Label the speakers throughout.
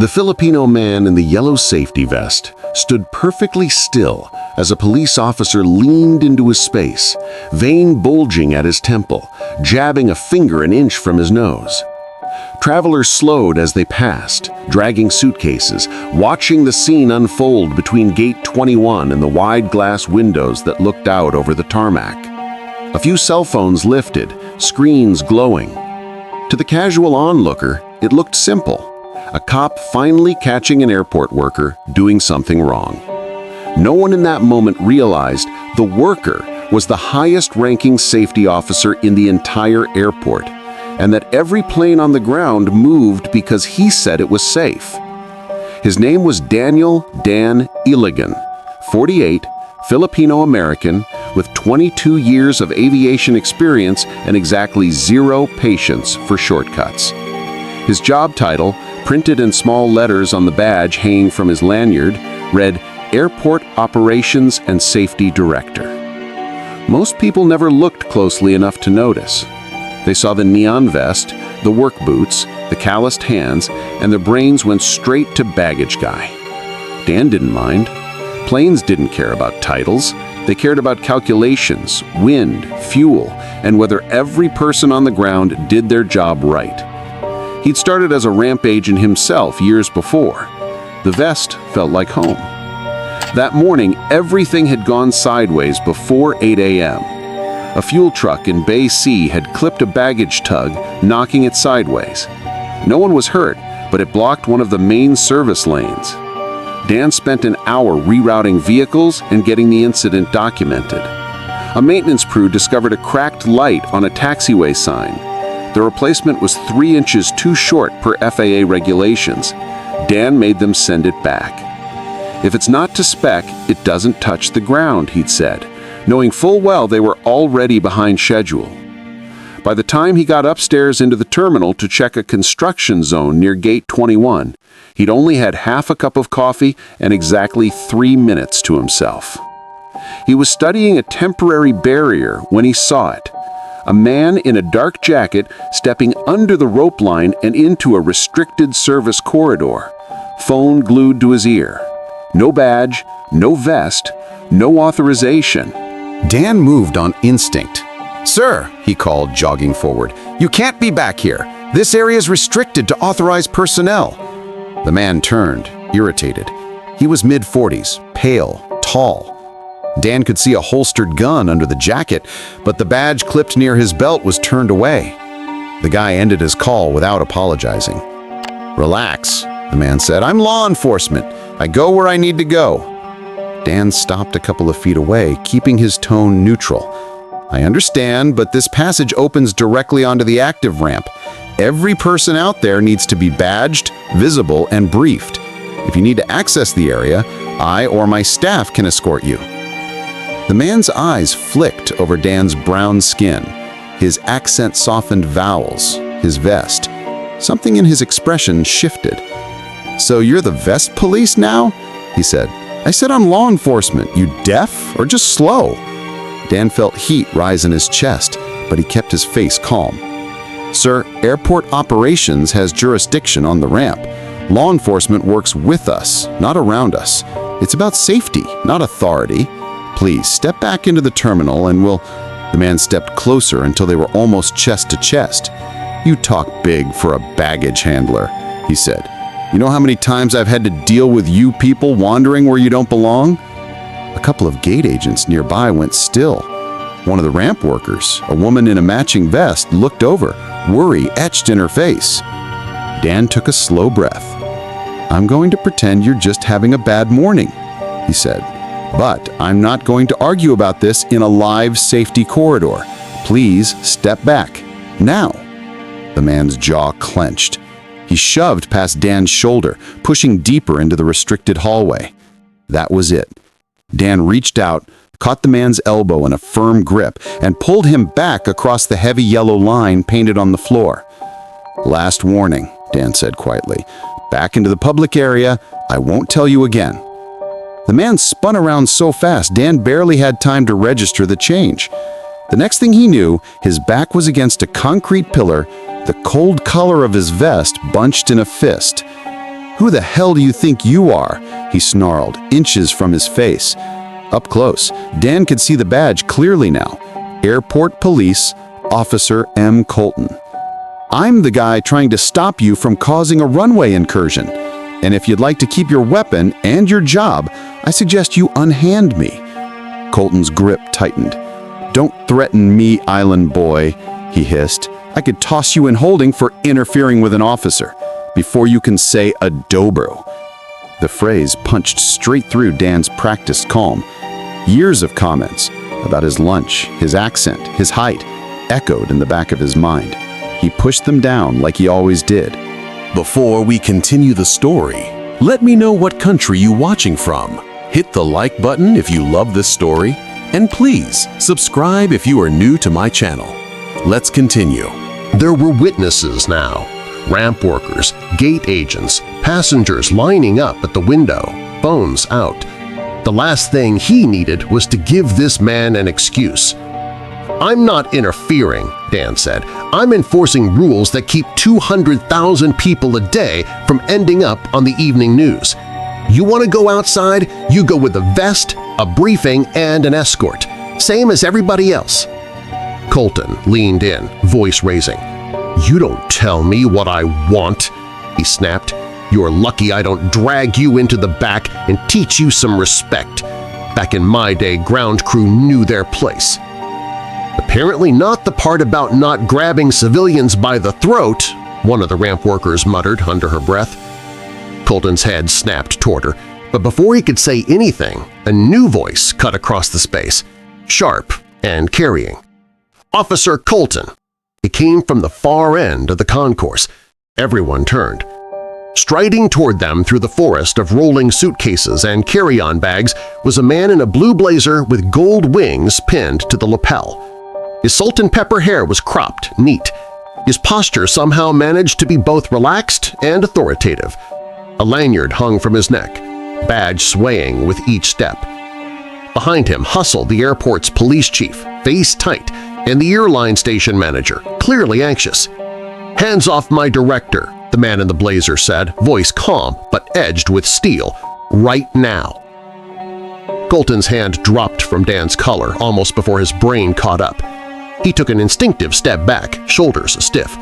Speaker 1: The Filipino man in the yellow safety vest stood perfectly still as a police officer leaned into his space, vein bulging at his temple, jabbing a finger an inch from his nose. Travelers slowed as they passed, dragging suitcases, watching the scene unfold between Gate 21 and the wide glass windows that looked out over the tarmac. A few cell phones lifted, screens glowing. To the casual onlooker, it looked simple. A cop finally catching an airport worker doing something wrong. No one in that moment realized the worker was the highest-ranking safety officer in the entire airport, and that every plane on the ground moved because he said it was safe. His name was Daniel Dan Iligan, 48, Filipino American, with 22 years of aviation experience and exactly 0 patience for shortcuts. His job title, printed in small letters on the badge hanging from his lanyard, read Airport Operations and Safety Director. Most people never looked closely enough to notice. They saw the neon vest, the work boots, the calloused hands, and their brains went straight to baggage guy. Dan didn't mind. Planes didn't care about titles. They cared about calculations, wind, fuel, and whether every person on the ground did their job right. He'd started as a ramp agent himself years before. The vest felt like home. That morning, everything had gone sideways before 8 a.m. A fuel truck in Bay C had clipped a baggage tug, knocking it sideways. No one was hurt, but it blocked one of the main service lanes. Dan spent an hour rerouting vehicles and getting the incident documented. A maintenance crew discovered a cracked light on a taxiway sign. The replacement was 3 inches too short per FAA regulations. Dan made them send it back. If it's not to spec, it doesn't touch the ground, he'd said, knowing full well they were already behind schedule. By the time he got upstairs into the terminal to check a construction zone near Gate 21, he'd only had half a cup of coffee and exactly 3 minutes to himself. He was studying a temporary barrier when he saw it. A man in a dark jacket stepping under the rope line and into a restricted service corridor, phone glued to his ear. No badge, no vest, no authorization.
Speaker 2: Dan moved on instinct. "Sir," he called, jogging forward, "you can't be back here. This area is restricted to authorized personnel." The man turned, irritated. He was mid-40s, pale, tall. Dan could see a holstered gun under the jacket, but the badge clipped near his belt was turned away. The guy ended his call without apologizing. "Relax," the man said. "I'm law enforcement. I go where I need to go." Dan stopped a couple of feet away, keeping his tone neutral. "I understand, but this passage opens directly onto the active ramp. Every person out there needs to be badged, visible, and briefed. If you need to access the area, I or my staff can escort you." The man's eyes flicked over Dan's brown skin, his accent softened vowels, his vest. Something in his expression shifted. "So you're the vest police now?" he said. "I said I'm law enforcement. You deaf or just slow?" Dan felt heat rise in his chest, but he kept his face calm. "Sir, airport operations has jurisdiction on the ramp. Law enforcement works with us, not around us. It's about safety, not authority. Please step back into the terminal and we'll—" The man stepped closer until they were almost chest to chest. "You talk big for a baggage handler," he said. "You know how many times I've had to deal with you people wandering where you don't belong?" A couple of gate agents nearby went still. One of the ramp workers, a woman in a matching vest, looked over, worry etched in her face. Dan took a slow breath. "I'm going to pretend you're just having a bad morning," he said. "But I'm not going to argue about this in a live safety corridor. Please step back. Now." The man's jaw clenched. He shoved past Dan's shoulder, pushing deeper into the restricted hallway. That was it. Dan reached out, caught the man's elbow in a firm grip, and pulled him back across the heavy yellow line painted on the floor. "Last warning," Dan said quietly. "Back into the public area. I won't tell you again." The man spun around so fast, Dan barely had time to register the change. The next thing he knew, his back was against a concrete pillar, the cold collar of his vest bunched in a fist. "Who the hell do you think you are?" he snarled, inches from his face. Up close, Dan could see the badge clearly now. Airport Police, Officer M. Colton. "I'm the guy trying to stop you from causing a runway incursion. And if you'd like to keep your weapon and your job, I suggest you unhand me." Colton's grip tightened. "Don't threaten me, island boy," he hissed. "I could toss you in holding for interfering with an officer before you can say a dobro." The phrase punched straight through Dan's practiced calm. Years of comments about his lunch, his accent, his height, echoed in the back of his mind. He pushed them down like he always did.
Speaker 3: Before we continue the story, let me know what country you're watching from. Hit the like button if you love this story, and please subscribe if you are new to my channel. Let's continue.
Speaker 1: There were witnesses now. Ramp workers, gate agents, passengers lining up at the window, phones out. The last thing he needed was to give this man an excuse. "I'm not interfering," Dan said. "I'm enforcing rules that keep 200,000 people a day from ending up on the evening news. You want to go outside, you go with a vest, a briefing, and an escort. Same as everybody else." Colton leaned in, voice raising. "You don't tell me what I want," he snapped. "You're lucky I don't drag you into the back and teach you some respect. Back in my day, ground crew knew their place." "Apparently not the part about not grabbing civilians by the throat," one of the ramp workers muttered under her breath. Colton's head snapped toward her, but before he could say anything, a new voice cut across the space, sharp and carrying. "Officer Colton!" It came from the far end of the concourse. Everyone turned. Striding toward them through the forest of rolling suitcases and carry-on bags was a man in a blue blazer with gold wings pinned to the lapel. His salt-and-pepper hair was cropped, neat. His posture somehow managed to be both relaxed and authoritative. A lanyard hung from his neck, badge swaying with each step. Behind him hustled the airport's police chief, face tight, and the airline station manager, clearly anxious. "Hands off my director," the man in the blazer said, voice calm but edged with steel. "Right now." Colton's hand dropped from Dan's collar almost before his brain caught up. He took an instinctive step back, shoulders stiff.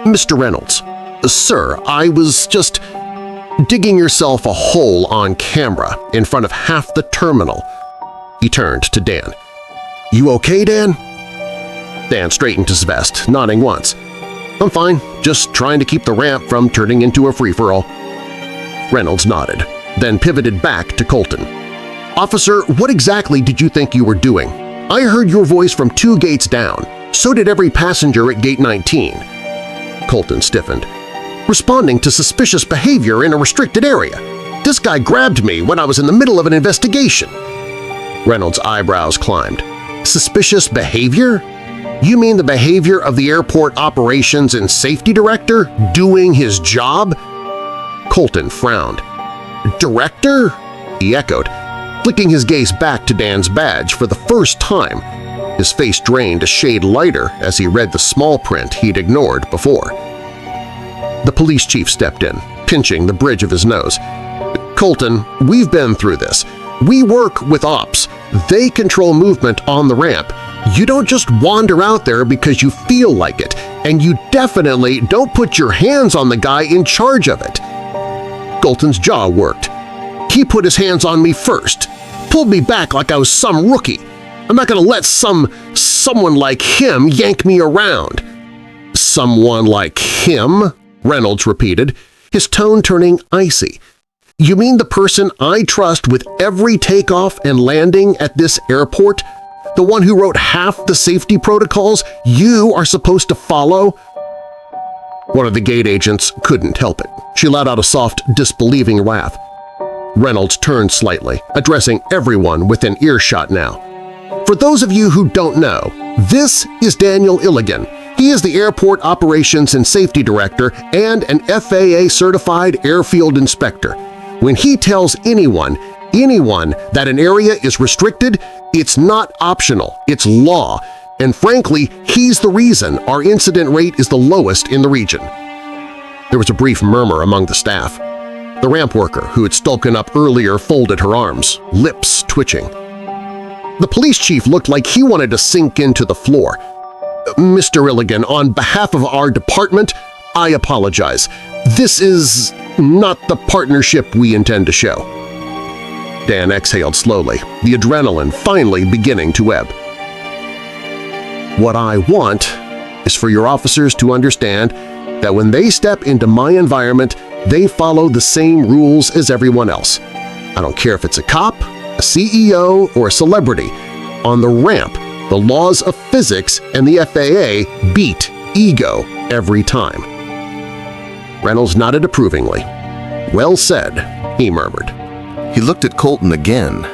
Speaker 1: "Mr. Reynolds, sir, I was just digging yourself a hole on camera in front of half the terminal." He turned to Dan. "You okay, Dan?" Dan straightened his vest, nodding once. "I'm fine, just trying to keep the ramp from turning into a free-for-all." Reynolds nodded, then pivoted back to Colton. "Officer, what exactly did you think you were doing? I heard your voice from 2 gates down. So did every passenger at gate 19. Colton stiffened. "Responding to suspicious behavior in a restricted area. This guy grabbed me when I was in the middle of an investigation." Reynolds' eyebrows climbed. "Suspicious behavior? You mean the behavior of the airport operations and safety director doing his job?" Colton frowned. "Director?" he echoed, flicking his gaze back to Dan's badge for the first time. His face drained a shade lighter as he read the small print he'd ignored before. The police chief stepped in, pinching the bridge of his nose. "Colton, we've been through this. We work with ops. They control movement on the ramp. You don't just wander out there because you feel like it, and you definitely don't put your hands on the guy in charge of it." Colton's jaw worked. "He put his hands on me first, pulled me back like I was some rookie. I'm not going to let someone like him yank me around." "Someone like him?" Reynolds repeated, his tone turning icy. "You mean the person I trust with every takeoff and landing at this airport? The one who wrote half the safety protocols you are supposed to follow?" One of the gate agents couldn't help it. She let out a soft, disbelieving laugh. Reynolds turned slightly, addressing everyone within earshot now. "For those of you who don't know, this is Daniel Illigan. He is the Airport Operations and Safety Director and an FAA-certified airfield inspector. When he tells anyone that an area is restricted, it's not optional, it's law, and frankly, he's the reason our incident rate is the lowest in the region." There was a brief murmur among the staff.
Speaker 4: The ramp worker, who had spoken up earlier, folded her arms, lips twitching. The police chief looked like he wanted to sink into the floor. "Mr. Illigan, on behalf of our department, I apologize. This is not the partnership we intend to show." Dan exhaled slowly, the adrenaline finally beginning to ebb. "What I want is for your officers to understand that when they step into my environment, they follow the same rules as everyone else. I don't care if it's a cop, a CEO, or a celebrity. On the ramp, the laws of physics and the FAA beat ego every time." Reynolds nodded approvingly. "Well said," he murmured.
Speaker 1: He looked at Colton again.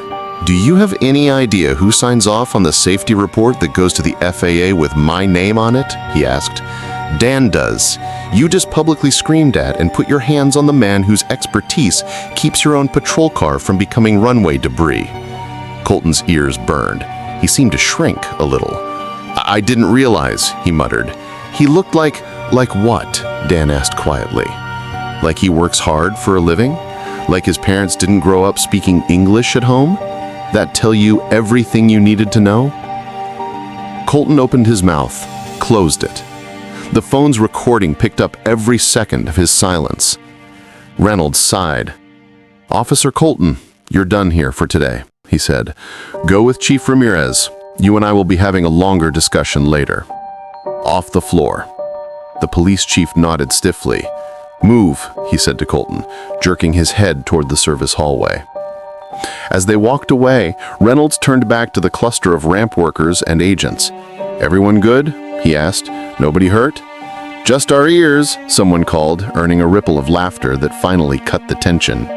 Speaker 1: "Do you have any idea who signs off on the safety report that goes to the FAA with my name on it?" he asked. "Dan does. You just publicly screamed at and put your hands on the man whose expertise keeps your own patrol car from becoming runway debris." Colton's ears burned. He seemed to shrink a little. "I didn't realize," he muttered. "He looked like what?" Dan asked quietly. "Like he works hard for a living? Like his parents didn't grow up speaking English at home? That tell you everything you needed to know?" Colton opened his mouth, closed it. The phone's recording picked up every second of his silence. Reynolds sighed. "Officer Colton, you're done here for today," he said. "Go with Chief Ramirez. You and I will be having a longer discussion later." Off the floor. The police chief nodded stiffly. "Move," he said to Colton, jerking his head toward the service hallway. As they walked away, Reynolds turned back to the cluster of ramp workers and agents. "Everyone good?" he asked. "Nobody hurt?" "Just our ears," someone called, earning a ripple of laughter that finally cut the tension.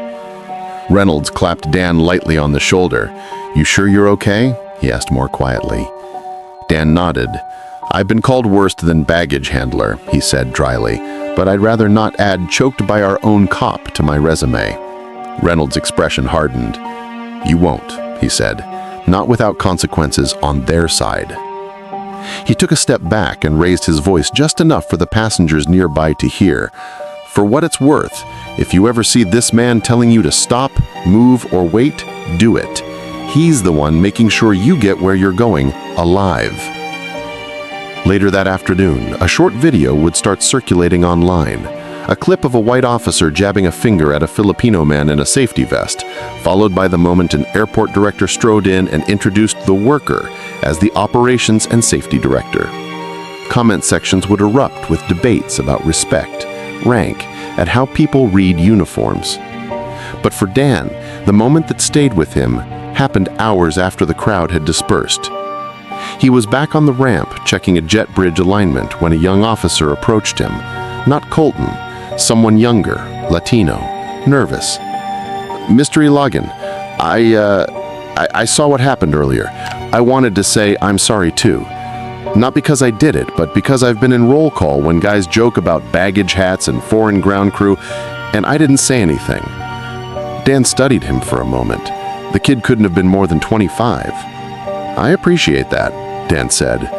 Speaker 1: Reynolds clapped Dan lightly on the shoulder. "You sure you're okay?" he asked more quietly. Dan nodded. "I've been called worse than baggage handler," he said dryly, "but I'd rather not add choked by our own cop to my resume." Reynolds' expression hardened. "You won't," he said, "not without consequences on their side." He took a step back and raised his voice just enough for the passengers nearby to hear. "For what it's worth, if you ever see this man telling you to stop, move, or wait, do it. He's the one making sure you get where you're going, alive." Later that afternoon, a short video would start circulating online. A clip of a white officer jabbing a finger at a Filipino man in a safety vest, followed by the moment an airport director strode in and introduced the worker as the operations and safety director. Comment sections would erupt with debates about respect, rank, and how people read uniforms. But for Dan, the moment that stayed with him happened hours after the crowd had dispersed. He was back on the ramp checking a jet bridge alignment when a young officer approached him. Not Colton, someone younger, Latino, nervous. "Mr. Ilagan, I saw what happened earlier. I wanted to say I'm sorry too. Not because I did it, but because I've been in roll call when guys joke about baggage hats and foreign ground crew, and I didn't say anything." Dan studied him for a moment. The kid couldn't have been more than 25. "I appreciate that," Dan said,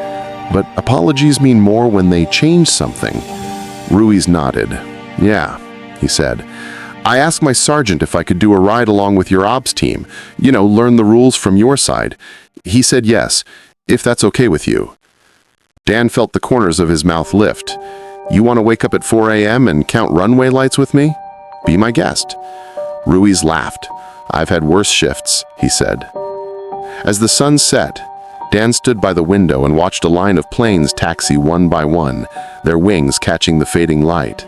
Speaker 1: "but apologies mean more when they change something." Ruiz nodded. "Yeah," he said. "I asked my sergeant if I could do a ride along with your ops team. Learn the rules from your side. He said yes, if that's okay with you." Dan felt the corners of his mouth lift. "You want to wake up at 4 a.m. and count runway lights with me? Be my guest." Ruiz laughed. "I've had worse shifts," he said. As the sun set, Dan stood by the window and watched a line of planes taxi one by one, their wings catching the fading light.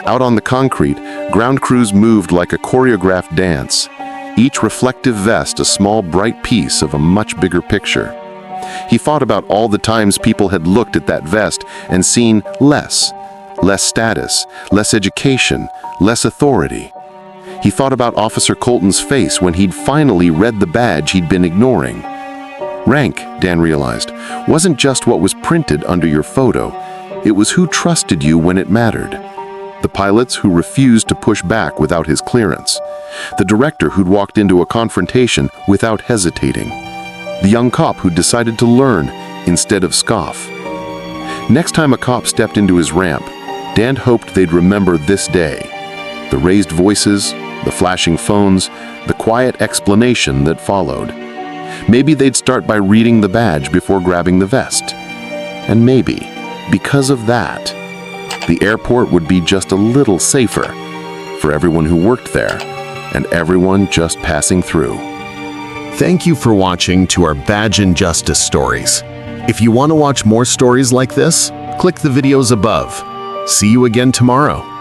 Speaker 1: Out on the concrete, ground crews moved like a choreographed dance, each reflective vest a small bright piece of a much bigger picture. He thought about all the times people had looked at that vest and seen less status, less education, less authority. He thought about Officer Colton's face when he'd finally read the badge he'd been ignoring. Rank, Dan realized, wasn't just what was printed under your photo. It was who trusted you when it mattered. The pilots who refused to push back without his clearance. The director who'd walked into a confrontation without hesitating. The young cop who decided to learn instead of scoff. Next time a cop stepped into his ramp, Dan hoped they'd remember this day.
Speaker 5: The raised voices, the flashing phones, the quiet explanation that followed. Maybe they'd start by reading the badge before grabbing the vest. And maybe, because of that, the airport would be just a little safer for everyone who worked there and everyone just passing through.
Speaker 3: Thank you for watching to our Badge and Justice stories. If you want to watch more stories like this, click the videos above. See you again tomorrow.